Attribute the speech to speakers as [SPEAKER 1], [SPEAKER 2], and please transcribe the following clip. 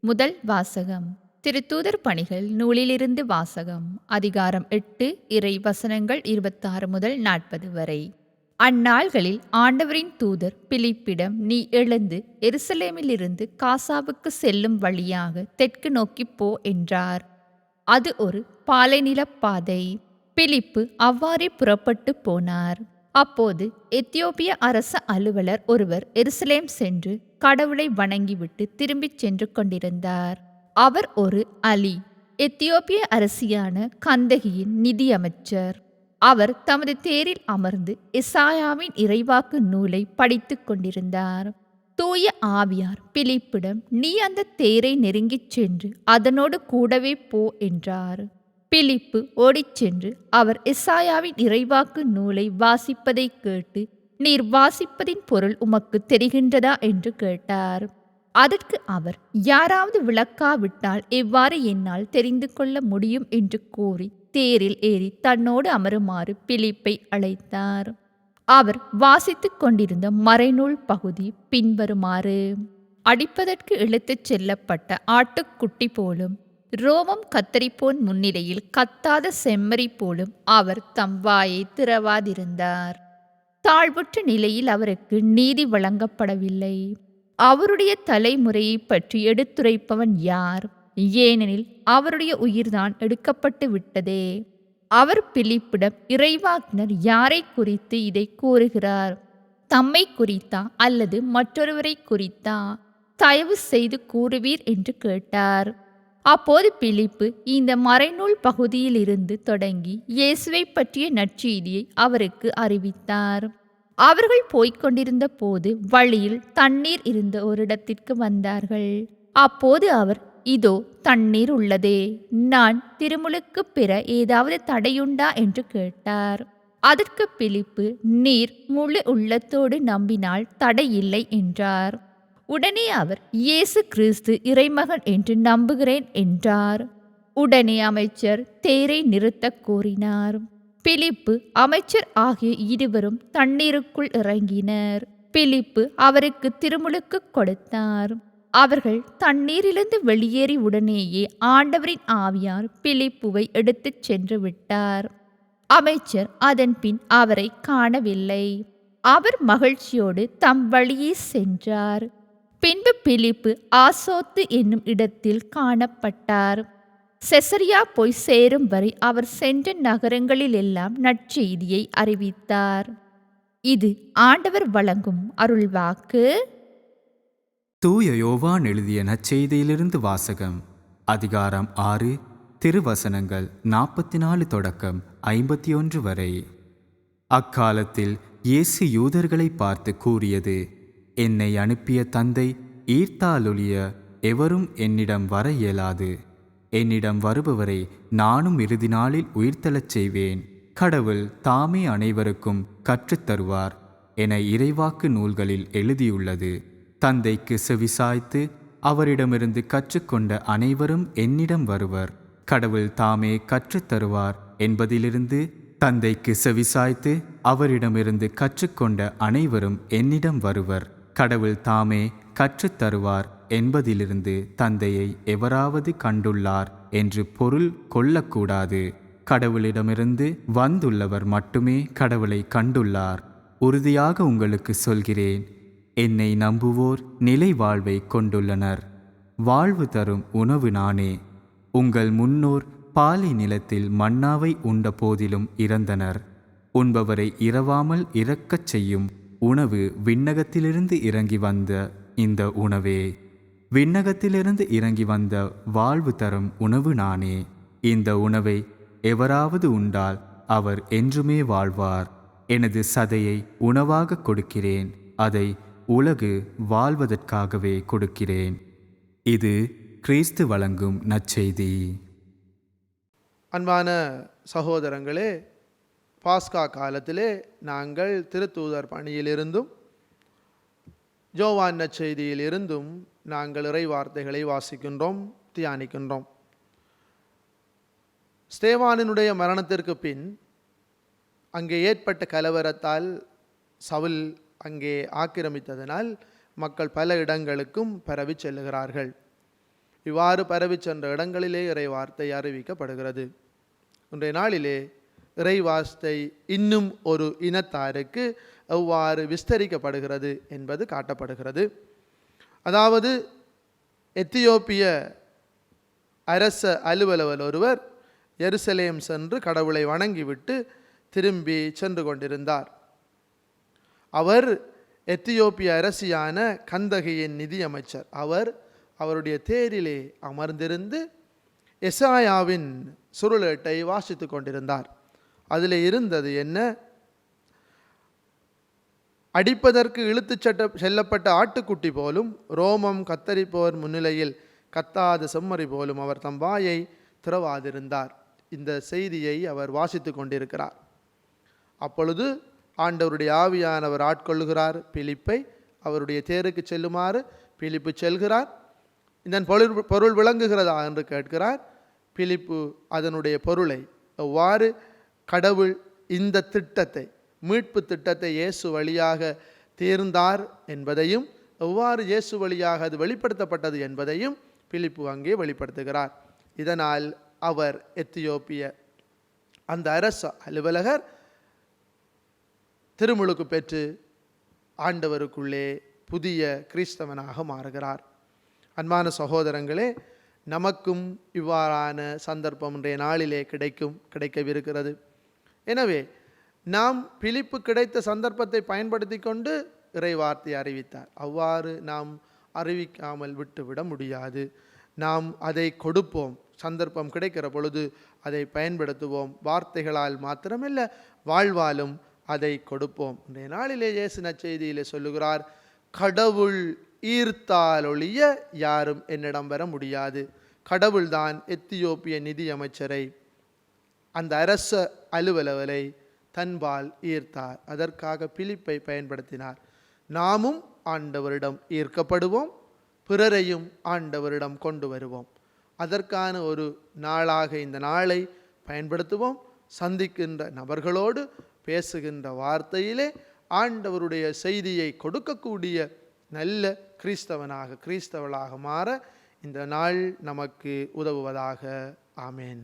[SPEAKER 1] முதல் வாசகம். திருத்தூதர் பணிகள் நூலிலிருந்து வாசகம். அதிகாரம் 8, இறை வசனங்கள் 26 முதல் 40 வரை. அந்நாள்களில் ஆண்டவரின் தூதர் பிலிப்பிடம், நீ எழுந்து எருசலேமிலிருந்து காசாவுக்கு செல்லும் வழியாக தெற்கு நோக்கிப் போ என்றார். அது ஒரு பாலைநிலப் பாதை. பிலிப்பு அவ்வாறே புறப்பட்டு போனார். அப்போது எத்தியோப்பிய அரச அலுவலர் ஒருவர் எருசலேம் சென்று கடவுளை வணங்கிவிட்டு திரும்பிச் சென்று கொண்டிருந்தார். அவர் ஒரு அலி, எத்தியோப்பிய அரசியான கந்தகியின் நிதியமைச்சர். அவர் தமது தேரில் அமர்ந்து எசாயாவின் இறைவாக்கு நூலை படித்துக் கொண்டிருந்தார். தூய ஆவியார் பிலிப்பிடம், நீ அந்த தேரை நெருங்கிச் சென்று அதனோடு கூடவே போ என்றார். பிலிப்பு ஓடிச் சென்று அவர் எசாயாவின் இறைவாக்கு நூலை வாசிப்பதைக் கேட்டு, நீர் வாசிப்பதின் பொருள் உமக்கு தெரிகின்றதா என்று கேட்டார். அதற்கு அவர், யாராவது விளக்காவிட்டால் எவ்வாறு என்னால் தெரிந்து கொள்ள முடியும் என்று கூறி தேரில் ஏறி தன்னோடு அமருமாறு பிலிப்பை அழைத்தார். அவர் வாசித்துக் கொண்டிருந்த மறைநூல் பகுதி பின்வருமாறு: அடிப்பதற்கு இழுத்துச் செல்லப்பட்ட ஆட்டுக்குட்டி போலும் ரோமம் கத்தரிப்போன் முன்னிலையில் கத்தாத செம்மறி போலும் அவர் தம் வாயை திறவாதிருந்தார். தாழ்வுற்ற நிலையில் அவருக்கு நீதி வழங்கப்படவில்லை. அவருடைய தலைமுறையை பற்றி எடுத்துரைப்பவன் யார்? ஏனெனில் அவருடைய உயிர்தான் எடுக்கப்பட்டு விட்டதே. அவர் பிலிப்பிடம், இறைவாக்கினர் யாரை குறித்து இதை கூறுகிறார்? தம்மை குறித்தா அல்லது மற்றொருவரை குறித்தா? தயவு செய்து கூறுவீர் என்று கேட்டார். அப்போது பிலிப்பு இந்த மறைநூல் பகுதியிலிருந்து தொடங்கி இயேசுவை பற்றிய நற்செய்தியை அவருக்கு அறிவித்தார். அவர்கள் போய்க் கொண்டிருந்த போது வழியில் தண்ணீர் இருந்த ஒரு இடத்திற்கு வந்தார்கள். அப்போது அவர், இதோ தண்ணீர் உள்ளதே, நான் திருமுழுக்கு பெற ஏதாவது தடையுண்டா என்று கேட்டார். அதற்கு பிலிப்பு, நீர் முழு உள்ளத்தோடு நம்பினால் தடையில்லை என்றார். உடனே அவர், இயேசு கிறிஸ்து இறைமகன் என்று நம்புகிறேன் என்றார். உடனே அமைச்சர் தேரை நிறுத்தக் கோரினார். பிலிப்பு, அமைச்சர் ஆகிய இருவரும் தண்ணீருக்குள் இறங்கினர். பிலிப்பு அவருக்கு திருமுழுக்கு கொடுத்தார். அவர்கள் தண்ணீரிலிருந்து வெளியேறி உடனேயே ஆண்டவரின் ஆவியார் பிலிப்புவை எடுத்துச் சென்று விட்டார். அமைச்சர் அதன் பின் அவரை காணவில்லை. அவர் மகிழ்ச்சியோடு தம் வழியே சென்றார். பின்பு பிலிப்பு ஆசோத்து என்னும் இடத்தில் காணப்பட்டார். செசரியா போய் சேரும் வரை அவர் சென்ற நகரங்களிலெல்லாம் நற்செய்தியை அறிவித்தார். இது ஆண்டவர் வழங்கும் அருள்வாக்கு.
[SPEAKER 2] தூய யோவான் எழுதிய நற்செய்தியிலிருந்து வாசகம். அதிகாரம் 6, திருவசனங்கள் 44 தொடக்கம் 51 வரை. அக்காலத்தில் இயேசு யூதர்களை பார்த்து கூறியது: என்னை அனுப்பிய தந்தை ஈர்த்தாலொழிய எவரும் என்னிடம் வர இயலாது. என்னிடம் வருபவரை நானும் இறுதி நாளில் உயிர்த்தெழச் செய்வேன். கடவுள் தாமே அனைவருக்கும் கற்றுத்தருவார் என இறைவாக்கு நூல்களில் எழுதியுள்ளது. தந்தைக்கு செவிசாய்த்து அவரிடமிருந்து கற்றுக்கொண்ட அனைவரும் என்னிடம் வருவர். கடவுள் தாமே கற்றுத்தருவார் என்பதிலிருந்து தந்தைக்கு செவிசாய்த்து அவரிடமிருந்து கற்றுக்கொண்ட அனைவரும் என்னிடம் வருவர். கடவுள் தாமே கற்றுத்தருவார் என்பதிலிருந்து தந்தையை எவராவது கண்டுள்ளார் என்று பொருள் கொள்ளக்கூடாது. கடவுளிடமிருந்து வந்துள்ளவர் மட்டுமே கடவுளை கண்டுள்ளார். உறுதியாக உங்களுக்கு சொல்கிறேன், என்னை நம்புவோர் நிலை வாழ்வை கொண்டுள்ளனர். வாழ்வு தரும் உணவு நானே. உங்கள் முன்னோர் பாலை நிலத்தில் மன்னாவை உண்ட போதிலும் இறந்தனர். உண்பவரை இரவாமல் இறக்கச் செய்யும் உணவு விண்ணகத்திலிருந்து இறங்கி வந்த இந்த உணவே. விண்ணகத்திலிருந்து இறங்கி வந்த வாழ்வு தரும் உணவு நானே. இந்த உணவை எவராவது உண்டால் அவர் என்றுமே வாழ்வார். எனது சதையை உணவாக கொடுக்கிறேன். அதை உலகு வாழ்வதற்காகவே கொடுக்கிறேன். இது கிறிஸ்து வழங்கும் நற்செய்தி.
[SPEAKER 3] அன்பான சகோதரங்களே, பாஸ்கா காலத்திலே நாங்கள் திருத்தூதர் பணியிலிருந்தும் யோவான் நற்செய்தியிலிருந்தும் நாங்கள் இறை வார்த்தைகளை வாசிக்கின்றோம், தியானிக்கின்றோம். ஸ்தேவானினுடைய மரணத்திற்கு பின் அங்கே ஏற்பட்ட கலவரத்தால் சவுல் அங்கே ஆக்கிரமித்ததனால் மக்கள் பல இடங்களுக்கும் பரவி செல்லுகிறார்கள். இவ்வாறு பரவி சென்ற இடங்களிலே இறை வார்த்தை அறிவிக்கப்படுகிறது. இன்றைய நாளிலே இறை வார்த்தை இன்னும் ஒரு இனத்தாருக்கு எவ்வாறு விஸ்தரிக்கப்படுகிறது என்பது காட்டப்படுகிறது. அதாவது எத்தியோப்பிய அரச அலுவலர் ஒருவர் எருசலேம் சென்று கடவுளை வணங்கிவிட்டு திரும்பி சென்று கொண்டிருந்தார். அவர் எத்தியோப்பிய அரசியான கந்தகையின் நிதியமைச்சர். அவருடைய தேரிலே அமர்ந்திருந்து எசாயாவின் சுருளேட்டை வாசித்து கொண்டிருந்தார். அதில் இருந்தது என்ன? அடிப்பதற்கு இழுத்துச் செல்லப்பட்ட ஆட்டுக்குட்டி போலும் ரோமம் கத்தரிப்போர் முன்னிலையில் கத்தாத செம்மறி போலும் அவர் தம் வாயை திறவாதிருந்தார். இந்த செய்தியை அவர் வாசித்து கொண்டிருக்கிறார். அப்பொழுது ஆண்டவருடைய ஆவியானவர் ஆட்கொள்ளுகிறார் பிலிப்பை. அவருடைய தேருக்கு செல்லுமாறு பிலிப்பு செல்கிறார். இதன் பொருள் விளங்குகிறதா என்று கேட்கிறார். பிலிப்பு அதனுடைய பொருளை, எவ்வாறு கடவுள் இந்த திட்டத்தை, மீட்பு திட்டத்தை இயேசு வழியாக தீர்ந்தார் என்பதையும், எவ்வாறு இயேசு வழியாக அது வெளிப்படுத்தப்பட்டது என்பதையும் பிலிப்பு அங்கே வெளிப்படுத்துகிறார். இதனால் அவர் எத்தியோப்பிய அந்த அரச அலுவலகர் திருமுழுக்கு பெற்று ஆண்டவருக்குள்ளே புதிய கிறிஸ்தவனாக மாறுகிறார். அன்பான சகோதரங்களே, நமக்கும் இவ்வாறான சந்தர்ப்பம் இன்றைய நாளிலே கிடைக்கவிருக்கிறது. எனவே நாம் பிலிப்பு கிடைத்த சந்தர்ப்பத்தை பயன்படுத்தி கொண்டு இறை வார்த்தை அறிவித்தார். அவ்வாறு நாம் அறிவிக்காமல் விட்டுவிட முடியாது. நாம் அதை கொடுப்போம். சந்தர்ப்பம் கிடைக்கிற பொழுது அதை பயன்படுத்துவோம். வார்த்தைகளால் மாத்திரமல்ல, வாழ்வாலும் அதை கொடுப்போம். இன்றைய நாளிலே இயேசு நற்செய்தியிலே சொல்லுகிறார், கடவுள் ஈர்த்தாலொழிய யாரும் என்னிடம் வர முடியாது. கடவுள்தான் எத்தியோப்பிய நிதி அமைச்சரை, அந்த அரச அலுவலரை தன்பால் ஈர்த்தார். அதற்காக பிலிப்பை பயன்படுத்தினார். நாமும் ஆண்டவரிடம் ஈர்க்கப்படுவோம், பிறரையும் ஆண்டவரிடம் கொண்டு வருவோம். அதற்கான ஒரு நாளாக இந்த நாளை பயன்படுத்துவோம். சந்திக்கின்ற நபர்களோடு பேசுகின்ற வார்த்தையிலே ஆண்டவருடைய செய்தியை கொடுக்கக்கூடிய நல்ல கிறிஸ்தவளாக மாற இந்த நாள் நமக்கு உதவுவதாக. ஆமேன்.